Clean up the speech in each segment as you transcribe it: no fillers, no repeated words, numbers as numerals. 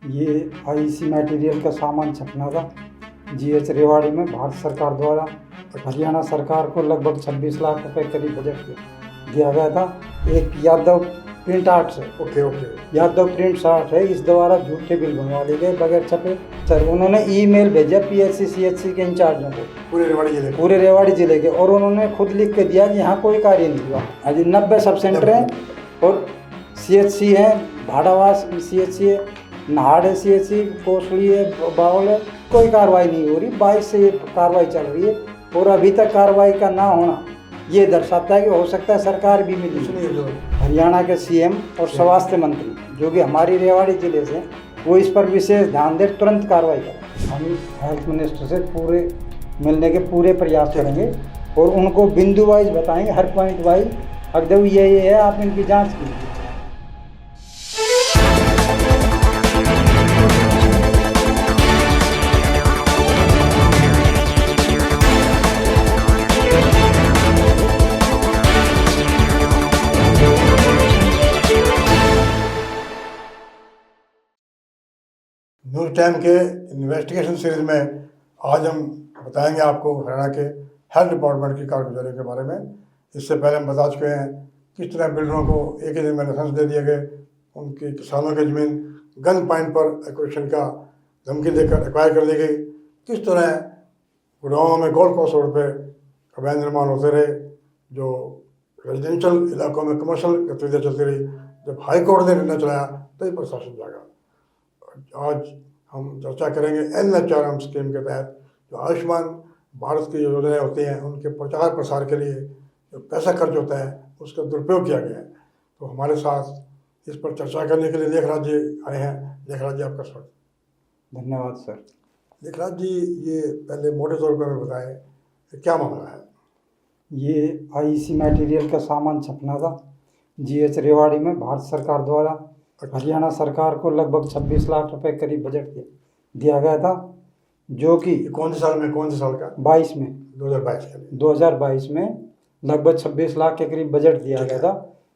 ये IC material का सामान छपना था जीएच रेवाड़ी में। भारत सरकार द्वारा हरियाणा सरकार को लगभग 26 लाख रुपए करीब बजट दिया गया था। एक यादव प्रिंट आर्ट से यादव प्रिंट आर्ट है, इस द्वारा झूठे बिल बनवा लिए गए बगैर छपे। सर उन्होंने ईमेल भेजा पीएचसी सीएचसी के इंचार्जों को पूरे रेवाड़ी जिले के, और उन्होंने खुद लिख के दिया कि यहाँ कोई कार्य नहीं हुआ। अभी 90 सब सेंटर हैं और सीएचसी है, भाड़ावास सीएचसी है, नाहड़ है सीएचसी, कोसली है, बावल है, कोई कार्रवाई नहीं हो रही। 22 से ये कार्रवाई चल रही है और अभी तक कार्रवाई का ना होना ये दर्शाता है कि हो सकता है सरकार भी मिली। हरियाणा के सीएम और स्वास्थ्य मंत्री जो कि हमारी रेवाड़ी जिले से, वो इस पर विशेष ध्यान दे, तुरंत कार्रवाई करें। हम हेल्थ मिनिस्टर से पूरे मिलने के पूरे प्रयास करेंगे और उनको बिंदु वाइज बताएंगे, हर पॉइंट वाइज, अगर ये है आप इनकी जाँच कीजिए। न्यूज़ टाइम के इन्वेस्टिगेशन सीरीज में आज हम बताएंगे आपको हरियाणा के हेल्थ डिपार्टमेंट की कारगुजारी के बारे में। इससे पहले हम बता चुके हैं किस तरह बिल्डरों को एक ही दिन में लाइसेंस दे दिए गए, उनकी किसानों की ज़मीन गन पॉइंट पर एक्विजिशन का धमकी देकर एक्वायर कर ली गई, किस तरह गुड़गांव में गोल्फ कोर्स रोड पर अवैध निर्माण होते रहे, जो रेजिडेंशियल इलाकों में कमर्शियल गतिविधियाँ चलती रही। जब हाई कोर्ट ने निर्णय चलाया तभी प्रशासन जागा। आज हम चर्चा करेंगे NHRM स्कीम के तहत जो आयुष्मान भारत की योजनाएं होती हैं, उनके प्रचार प्रसार के लिए जो पैसा खर्च होता है उसका दुरुपयोग किया गया है। तो हमारे साथ इस पर चर्चा करने के लिए लेखराज जी आए हैं। लेखराज जी, आपका स्वागत। धन्यवाद सर। लेखराज जी, ये पहले मोटे तौर पर हमें बताएं कि क्या मामला है। ये आईसी मटेरियल का सामान छपना था जीएच रेवाड़ी में। भारत सरकार द्वारा हरियाणा सरकार को लगभग 26 लाख रुपए करीब बजट दिया गया था, जो कि कौन से साल का? 22 में 2022 में लगभग 26 लाख के करीब बजट दिया गया था,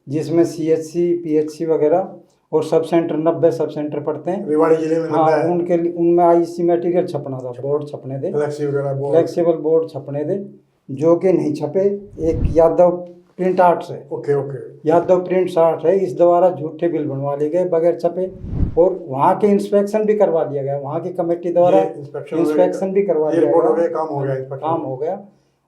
जिसमें सीएचसी पीएचसी वगैरह और सब सेंटर 90 सब सेंटर पड़ते हैं रेवाड़ी जिले में। हाँ, उनमें आईसी मटेरियल छपना था, बोर्ड छपने थे, फ्लेक्सिबल बोर्ड छपने थे, जो कि नहीं छपे। एक यादव प्रिंट आर्ट से यादव प्रिंट आर्ट है, इस द्वारा झूठे बिल बनवा लिए गए बगैर छपे, और वहाँ के इंस्पेक्शन भी करवा लिया गया, वहाँ की कमेटी द्वारा इंस्पेक्शन भी करवा लिया गया, काम हो गया।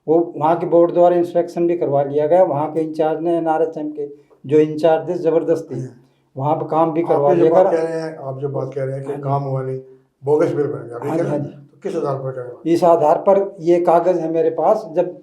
वो वहाँ के बोर्ड द्वारा इंस्पेक्शन भी करवा लिया गया। वहाँ के इंचार्ज ने NRHM के जो इंचार्ज थे जबरदस्ती वहाँ पर काम भी करवा लिया गया। आप जो बात कह रहे हैं कि काम हुआ नहीं, बोगस बिल बन गया, हाँ जी। तो किस आधार पर करें? इस आधार पर ये कागज है मेरे पास। जब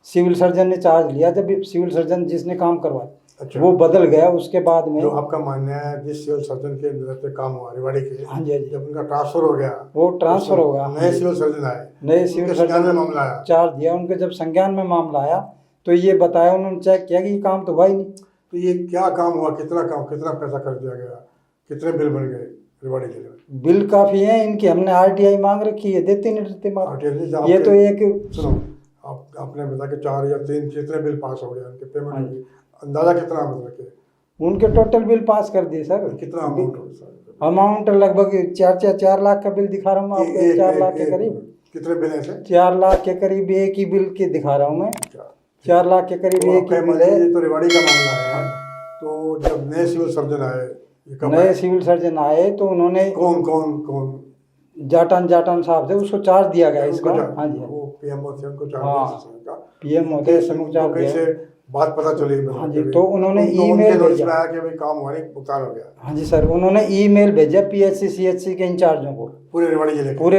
सिविल सर्जन ने चार्ज लिया, जब सिविल सर्जन जिसने काम करवाया, अच्छा, वो बदल गया। उसके बाद में जो आपका मानना है जिस सिविल सर्जन के नजर पे काम हुआ रेवाड़ी के, हाँ जी, जब उनका ट्रांसफर हो गया, वो ट्रांसफर हो गया, नए सिविल सर्जन आए, नए सिविल सर्जन में मामला आया, चार्ज दिया। उनके जब संज्ञान में मामला आया तो ये बताया, उन्होंने चेक किया कि ये काम तो हुआ ही नहीं। तो ये क्या काम हुआ, कितना पैसा खर्च दिया गया, कितने बिल बन गए रेवाड़ी जिले में? बिल काफ़ी है इनकी, हमने RTI मांग रखी है, देते नहीं रहते। ये तो एक सुनो, आपने बताया कि 4 या 3 कितने बिल पास हो गए, उनके पेमेंट होगी, अंदाजा कितना मतलब कि उनके टोटल बिल पास कर दिए सर? कितना अमाउंट हो सर? अमाउंट लगभग 4 लाख का बिल दिखा रहा हूँ आपको, 4 लाख के करीब। कितने बिल है? 4 लाख के करीब एक ही बिल के दिखा रहा हूँ मैं, 4 लाख के करीब एक ही बिल है। ये तो रेवाड़ी का मामला है। तो जब नए सिविल सर्जन आए, तो उन्होंने कौन जाटन साहब थे, उसको चार्ज दिया गया इसका। हाँ जी, वो पीएमओ थे, उनको चार्ज दिया, पीएमओ थे, समूह चार्ज दिया। बात पता चली। हाँ जी, तो उन्होंने ईमेल भेजा कि भाई काम हुआ नहीं, भुगतान हो गया। हाँ जी सर, उन्होंने ईमेल भेजा पीएचसी सीएचसी के इंचार्जों को पूरे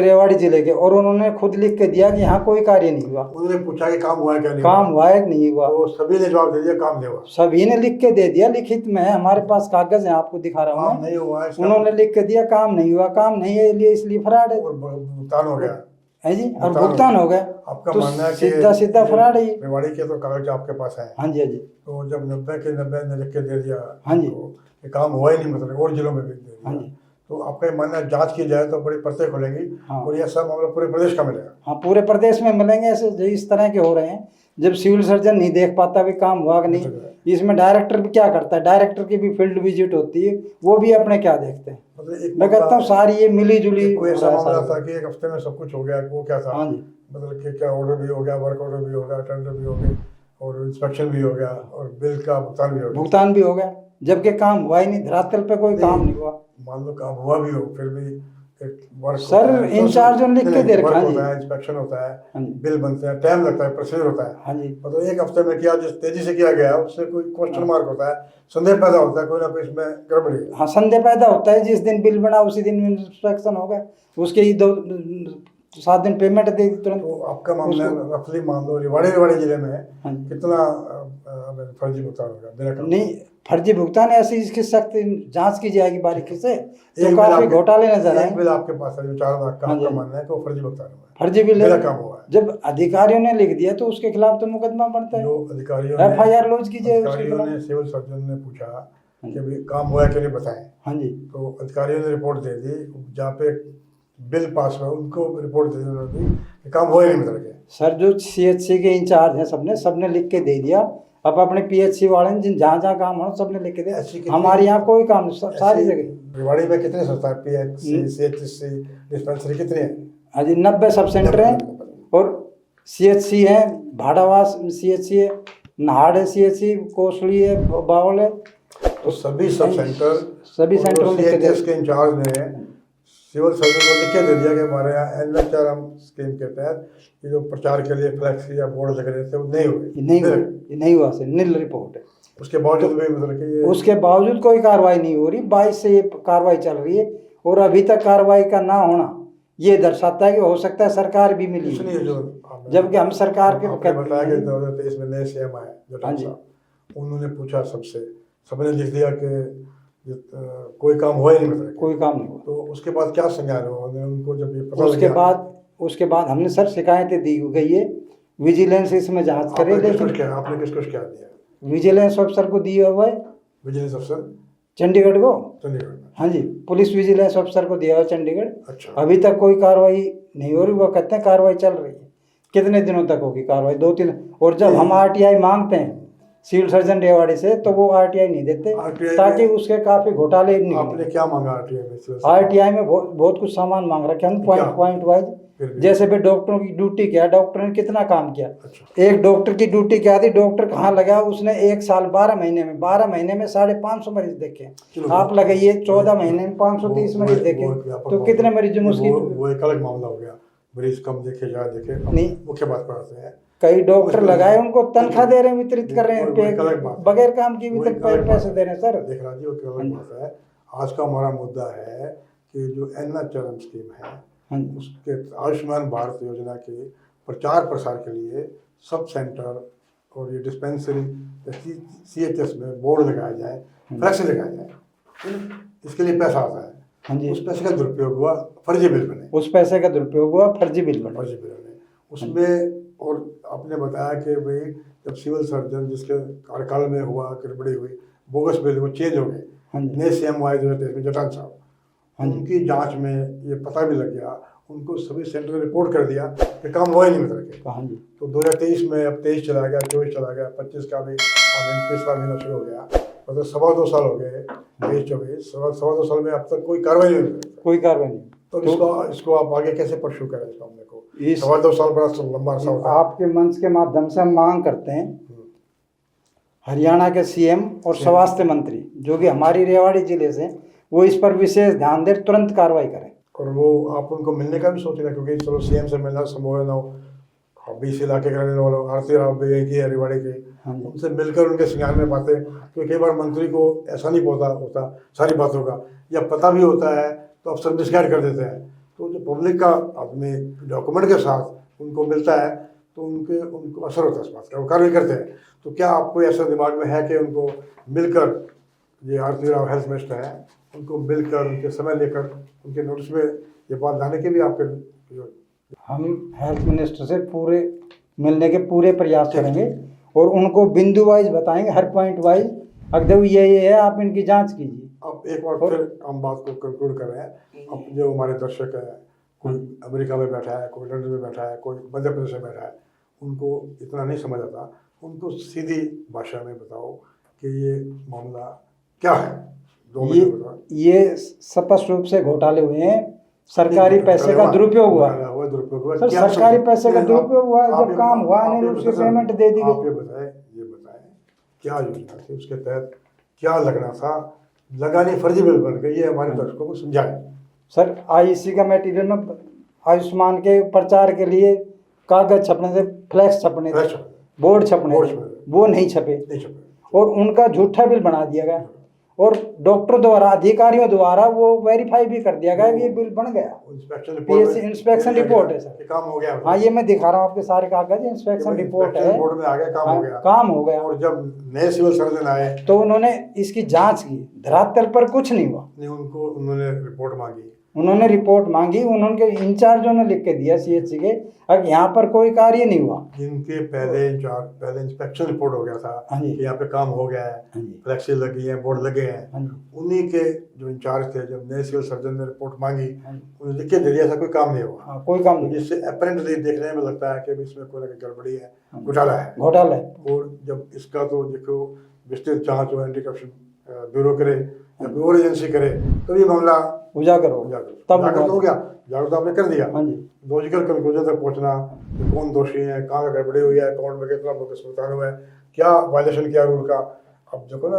रेवाड़ी जिले के, और उन्होंने खुद लिख के दिया कि यहाँ कोई कार्य नहीं हुआ। उन्होंने पूछा कि काम हुआ है क्या नहीं, काम हुआ है नहीं हुआ, तो सभी ने जवाब दे दिया काम नहीं हुआ। सभी ने लिख के दे दिया, लिखित में है, हमारे पास कागज है, आपको दिखा रहा हूँ। नहीं हुआ, उन्होंने लिख के दिया काम नहीं हुआ, काम नहीं है इसलिए फराड है, भुगतान हो गया है जी, और भुगतान हो गया। आपका तो मानना है कि सीधा फराड है रेवाड़ी के तो कागज आपके पास है? हाँ जी, हाँ जी। तो जब 90 के 90 ने लिख के दे दिया, हाँ जी, तो ये काम हुआ ही नहीं, मतलब और जिलों में भी दे दिया। हाँ जी। तो आपका मानना है जांच की जाए तो बड़ी परतें खुलेंगी। हाँ। और यह सब मामला पूरे प्रदेश का मिलेगा? हाँ, पूरे प्रदेश में मिलेंगे। ऐसे इस तरह के हो रहे हैं, जब सिविल सर्जन नहीं देख पाता भी काम हुआ कि नहीं, इसमें डायरेक्टर भी क्या करता है, डायरेक्टर की भी फील्ड विजिट होती है, वो भी अपने क्या देखते हैं। मतलब मैं कहता हूँ सारी ये मिली जुली कोई ऐसा मामला था कि एक हफ्ते में सब कुछ हो गया, वो क्या था? हाँ जी, मतलब कि क्या ऑर्डर भी हो गया, वर्क ऑर्डर भी हो गया, टेंडर भी हो गए, और इंस्पेक्शन भी हो गया, और बिल का भुगतान भी हो गया। भुगतान भी हो गया, जबकि काम हुआ ही नहीं, धरातल पे कोई काम नहीं हुआ। मान लो काम हुआ भी हो, फिर भी एक वर्क सर इंचार्ज लिख के दे रखा होता है, इंस्पेक्शन होता है, बिल बनते हैं, टाइम लगता है, प्रोसीजर होता है। हाँ जी, मतलब एक हफ्ते में किया, जिस तेजी से किया गया उससे कोई क्वेश्चन मार्क होता है, संदेह पैदा होता है, कोई ना कोई इसमें गड़बड़ी है। हाँ संदेह पैदा होता है, जिस दिन बिल बना उसी दिन इंस्पेक्शन होगा, उसके ही 7 दिन पेमेंट दे दी तुरंत। तो आपका मामला रफली मान लो रिवाड़ी जिले में हाँ कितना फर्जी भुगतान होगा बिना काम? नहीं, फर्जी भुगतान ऐसी इसकी सख्त जांच की जाएगी बारीकी से, तो एक काफी घोटाले नजर आए। एक बिल आपके पास है जो 4 लाख का, आपका मानना है कि वो फर्जी भुगतान हुआ है, फर्जी बिल बिना काम हुआ है। जब अधिकारियों ने लिख दिया तो उसके खिलाफ तो मुकदमा बनता है, जो अधिकारियों FIR लॉन्च कीजिए उसके अधिकारियों खिलाफ। ने सिविल सर्जन ने पूछा कि भाई काम हुआ है कि नहीं बताएं, हाँ जी, तो अधिकारियों ने रिपोर्ट दे दी, जहाँ पे बिल पास हुआ उनको रिपोर्ट दे दी उन्होंने कि काम हुआ ही नहीं मतलब के। सर जो CHC के इंचार्ज हैं सबने लिख के दे दिया, अब अपने PHC वाले ने जहाँ जहाँ काम हो सबने लिख के दिया। हमारे यहाँ कोई काम नहीं, सारी जगह। रिवाड़ी में कितने संस्था है? PHC, CHC, डिस्पेंसरी कितने हैं? हाँ जी, 90 सब सेंटर हैं, और CHC है, भाड़ावास CHC है, नाहड़ है CHC, कोसली है, बावल है। तो सभी सब सेंटर, सभी सेंटरों में CHS के इंचार्ज ने सिविल सर्जन को लिख के दे दिया कि हमारे यहाँ NHRM स्कीम के तहत ये जो प्रचार के लिए फ्लैक्स या बोर्ड लग रहे थे वो नहीं हुए, नहीं हुआ सर, नील रिपोर्ट है। उसके बावजूद भी मतलब कि ये उसके बावजूद कोई कार्रवाई नहीं हो रही, 22 से ये कार्रवाई चल रही है, और अभी तक कार्रवाई का ना होना ये दर्शाता है कि हो सकता है सरकार भी मिली, इसलिए जो जबकि हम सरकार के बताया कि 2023 में नए CM आए जटान साहब, उन्होंने पूछा सबने लिख दिया कि कोई काम हुआ ही नहीं, मतलब कोई काम नहीं हुआ। तो उसके बाद क्या संज्ञान हुआ उनको जब ये पता लगा? उसके बाद हमने सर शिकायतें दी गई है, विजिलेंस इसमें जांच करे। लेकिन आपने किसको शिकायत दिया? विजिलेंस ऑफिसर को दिया हुआ है, विजिलेंस अफसर चंडीगढ़ को। चंडीगढ़ में? हाँ जी, पुलिस विजिलेंस ऑफिसर को दिया हुआ चंडीगढ़। अच्छा, अभी तक कोई कार्रवाई नहीं हो रही, वो कहते हैं कार्रवाई चल रही है। कितने दिनों तक होगी कार्रवाई? 2-3। और जब हम RTI मांगते हैं सिविल सर्जन रेवाड़ी से तो वो RTI नहीं देते, ताकि उसके काफी घोटाले आपने क्या मांगा RTI में? RTI में बहुत कुछ सामान मांग रखे हैं, पॉइंट वाइज। जैसे भी डॉक्टरों की ड्यूटी क्या, डॉक्टर ने कितना काम किया। अच्छा। एक डॉक्टर की ड्यूटी क्या थी, डॉक्टर कहाँ लगा, उसने 1 साल 12 महीने में 550 मरीज देखे। आप लगाइए 14 महीने में 530 मरीज देखे, तो कितने मरीजों में उसकी। वो एक अलग मामला हो गया, मरीज कम देखे ज्यादा देखे नहीं, मुख्य बात पर आते हैं। कई डॉक्टर लगाए, उनको तनख्वाह दे रहे हैं, वितरित कर रहे हैं, बगैर काम की वितरित पैसे दे रहे हैं सर। देख राजीव, एक अलग बात है। आज का हमारा मुद्दा है कि जो NHRM स्कीम है, उसके आयुष्मान भारत योजना के प्रचार प्रसार के लिए सब सेंटर और ये डिस्पेंसरी CHS में बोर्ड लगाया जाए, फ्लैक्स लगाया जाए, इसके लिए पैसा आता है। हाँ जी, उस पैसे का दुरुपयोग हुआ, फर्जी बिल बने। उस पैसे का दुरुपयोग हुआ, फर्जी बिल बने। उसमें और आपने बताया कि भाई जब सिविल सर्जन जिसके कार्यकाल में हुआ गड़बड़ी हुई, बोगस बिल वो चेंज हो गए, नए CM आए 2023 में जटान साहब, उनकी जांच में ये पता भी लग गया, उनको सभी सेंटर ने रिपोर्ट कर दिया कि काम हुआ ही नहीं मतलब के। तो 2023 में अब 23 चला गया, 24 चला गया, 25 का भी 21वां महीना शुरू हो गया, मतलब 2.25 साल हो गए। 23-24 2.25 साल में अब तक कोई कार्रवाई नहीं हुई। कोई कार्रवाई नहीं। तो इसको आप आगे कैसे परस्यू करें इस मामले को? 2.25 साल बड़ा लंबा अरसा होता है। आपके मंच के माध्यम से हम मांग करते हैं हरियाणा के CM और स्वास्थ्य मंत्री जो कि हमारी रेवाड़ी जिले से, वो इस पर विशेष ध्यान दे, तुरंत कार्रवाई करें। और वो आप उनको मिलने का भी सोच रहे हैं, क्योंकि चलो CM से मिलना संभव है ना हो, 20 इलाके के रहने वालों, आरती राव भी की हरिवाड़ी के, उनसे मिलकर उनके संज्ञान में बातें, क्योंकि कई बार मंत्री को ऐसा नहीं होता सारी बातों का, या पता भी होता है तो अफसर मिसगाइड कर देते हैं। तो जो पब्लिक का आदमी डॉक्यूमेंट के साथ उनको मिलता है तो उनको असर होता है इस बात का, वो कार्रवाई करते हैं। तो क्या आपको ऐसा दिमाग में है कि उनको मिलकर, ये आरती राव हेल्थ मिनिस्टर है, उनको मिलकर उनके समय लेकर उनके नोटिस में ये बात लाने के भी आपके? हम हेल्थ मिनिस्टर से पूरे मिलने के पूरे प्रयास करेंगे और उनको बिंदु वाइज बताएंगे, हर पॉइंट वाइज, अगर ये है आप इनकी जांच कीजिए। अब एक बार फिर हम बात को कंक्लूड कर रहे हैं। अब जो हमारे दर्शक है, कोई अमेरिका में बैठा है, कोई लंदन में बैठा है, कोई मध्य प्रदेश में बैठा है, उनको इतना नहीं समझ आता, उनको सीधी भाषा में बताओ कि ये मामला क्या है। 2 मिनट में बताओ। ये स्पष्ट रूप से घोटाले हुए हैं, सरकारी पैसे का दुरुपयोग हुआ। दुरुपयोग हुआ। सर, क्या सरकारी पैसे का दुरुपयोग हुआ है, जब काम हुआ आप नहीं ये उसकी बताएं, पेमेंट दे दी आप गई। ये बताएं क्या योजना थी, उसके तहत क्या लगना था, लगानी फर्जी बिल बन गई, ये हमारे दर्शकों को समझाएं। सर, आईसी का मटेरियल में आयुष्मान के प्रचार के लिए कागज छपने थे, फ्लैक्स छपने थे, बोर्ड छपने थे, वो नहीं छपे और उनका झूठा बिल बना दिया गया और डॉक्टर द्वारा, अधिकारियों द्वारा वो वेरीफाई भी कर दिया गया कि ये बिल बन गया। इंस्पेक्शन रिपोर्ट है सर, काम हो गया। हाँ, ये मैं दिखा रहा हूँ आपके सारे कागज, इंस्पेक्शन रिपोर्ट है, बोर्ड में आ गया, काम हो गया। काम हो गया। और जब नए सिविल सर्जन आए तो उन्होंने इसकी जांच की, धरातल पर कुछ नहीं हुआ। उन्होंने रिपोर्ट मांगी, उन्होंने इंचार्जों ने लिख के दिया सीएचसी के, अब यहाँ पर कोई कार्य नहीं हुआ। जिनके पहले इंस्पेक्शन रिपोर्ट हो गया था कि यहाँ पे काम हो गया है, फ्लैक्सी लगी है, बोर्ड लगे हैं, उन्हीं के जो इंचार्ज थे, जब नए सिविल सर्जन ने रिपोर्ट मांगी, उन्होंने लिख के दे दिया था कोई काम नहीं हुआ। कोई काम नहीं, जिससे अपेरेंटली देखने में लगता है कि इसमें कोई ना कोई गड़बड़ी है, घोटाला है। और जब इसका तो देखो विस्तृत जांच हो, एंटी करप्शन ब्यूरो करे या कोई और एजेंसी करे, तो ये मामला उजागर हो। तब हो गया, जागरूक आपने कर दिया। लॉजिकल कंक्लूजन तक पहुंचना, कौन दोषी है, कहाँ का गड़बड़ी हुई है, अकाउंट में कितना भुगतान हुआ है, क्या वायलेशन किया रूल का। अब देखो ना,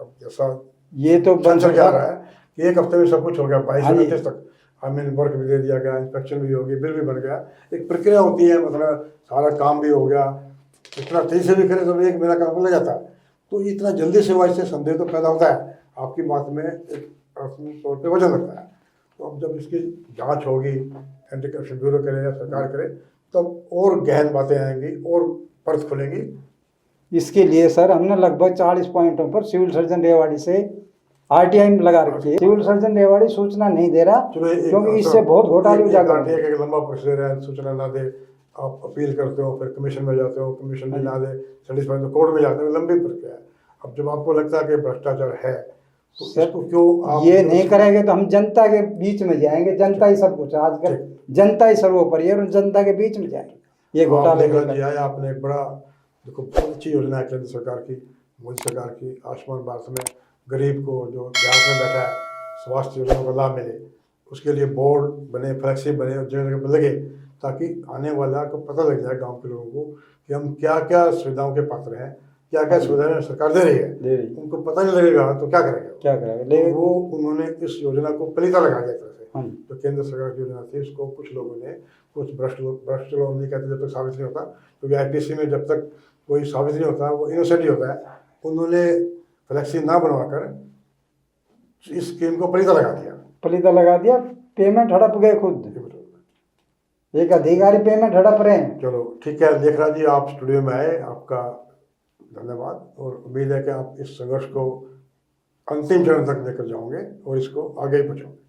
अब जैसा ये तो बन चल आ रहा है कि 1 हफ्ते में सब कुछ हो गया, 22 से 29 तक वर्क भी दे दिया गया, इंस्पेक्शन भी हो गई, बिल भी बन गया। एक प्रक्रिया होती है, मतलब सारा काम भी हो गया, इतना तेजी से भी करे तो 1 महीना काम लग जाता है। तो इतना जल्दी से वैसे संदेह तो पैदा होता है, आपकी बात में एक तौर पर वजन लगता है। तो अब जब इसकी जांच होगी, एंटी करप्शन ब्यूरो करे या सरकार करे, तब और गहन बातें आएंगी और परत खुलेंगी। इसके लिए सर हमने लगभग 40 पॉइंटों पर सिविल सर्जन रेवाड़ी से आरटीआई लगा रखी है। सिविल सर्जन रेवाड़ी सूचना नहीं दे रहा, क्योंकि इससे बहुत घोटाले उजागर। एक लंबा प्रोसीजर है, सूचना ना दे, आप अपील करते हो, फिर कमीशन में जाते हो, कमीशन भी ना दे, सेटिस्फाई तो कोर्ट में जाते हो, लंबी प्रक्रिया है। अब जब आपको लगता है कि भ्रष्टाचार है, तो इसको क्यों आप ये नहीं करेंगे तो हम जनता के बीच में जाएंगे। जनता ही सब कुछ, आजकल जनता ही सर्वोपरि है और जनता के बीच में जाएंगे। ये घोटाले किया है आपने। एक बड़ा देखो, बहुत अच्छी योजना है केंद्र सरकार की, मोदी सरकार की, आयुष्मान भारत में गरीब को जो देहात में बैठा है स्वास्थ्य योजना का लाभ मिले, उसके लिए बोर्ड बने, फ्लैक्सी बने और जगह जगह लगे, ताकि आने वाला को पता लग जाए, गाँव के लोगों को, कि हम क्या क्या सुविधाओं के पात्र हैं, क्या क्या सुविधाएं सरकार दे रही है। उनको पता नहीं लगेगा तो क्या करेगा। तो वो उन्होंने इस योजना को पलीता लगा दिया तरह से। तो केंद्र सरकार की योजना थी, उसको कुछ लोगों ने, कुछ भ्रष्ट लोग नहीं कहते जब तक साबित नहीं होता, क्योंकि आईपीसी में जब तक कोई साबित नहीं होता वो इनोसेंट ही होता है। उन्होंने फ्लैक्सी ना बनवाकर इस स्कीम को पलीता लगा दिया। पेमेंट हड़प गए खुद, एक अधिकारी पेमेंट हड़प रहे हैं। चलो ठीक है लेखराज जी, आप स्टूडियो में आए, आपका धन्यवाद। और उम्मीद है कि आप इस संघर्ष को अंतिम चरण तक लेकर जाओगे और इसको आगे ही पहुंचाओगे।